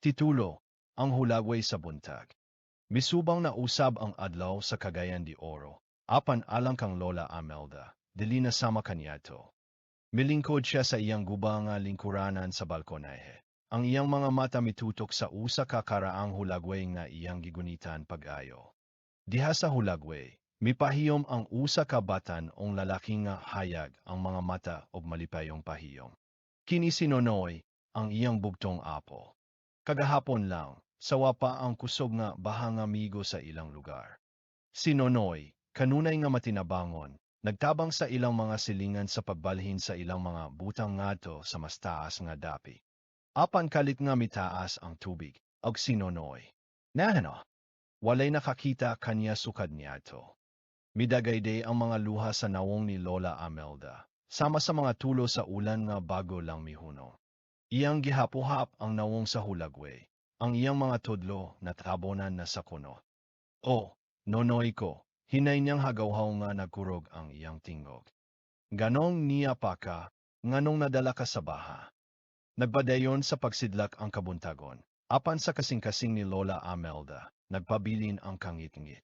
Titulo, ang hulagway sa buntag. Misubang na usab ang adlaw sa Cagayan de Oro. Apan alang kang Lola Amelda, dili na sama kanyato. Milingkod siya sa iyang guba nga lingkuranan sa balkonahe. Ang iyang mga mata mitutok sa usa ka karaang hulagway nga iyang gigunitan pag-ayo. Diha sa hulagway, mipahiyom ang usa ka batan ong lalaki nga hayag ang mga mata og malipayong pahiyom. Kini si Nonoy, ang iyang bugtong apo. Kagahapon lang, sawa pa ang kusog nga bahang amigo sa ilang lugar. Si Nonoy, kanunay nga matinabangon, nagtabang sa ilang mga silingan sa pagbalhin sa ilang mga butang ngadto sa mas taas nga dapi. Apan kalit nga mitaas ang tubig, og si Nonoy. Nahano, walay nakakita kanya sukad niyato. Midagayday ang mga luha sa nawong ni Lola Amelda, sama sa mga tulo sa ulan nga bago lang mihunong. Iyang gihapuhap ang nawong sa hulagway, ang iyang mga tudlo na tabonan na sa kuno. O, Nonoy ko, hinay niyang hagawhaw nga nagkurog ang iyang tingog. Ganong niya pa ka, nganong nadala ka sa baha. Nagbadayon sa pagsidlak ang kabuntagon, apan sa kasing-kasing ni Lola Amelda, nagpabilin ang kangit-ngit.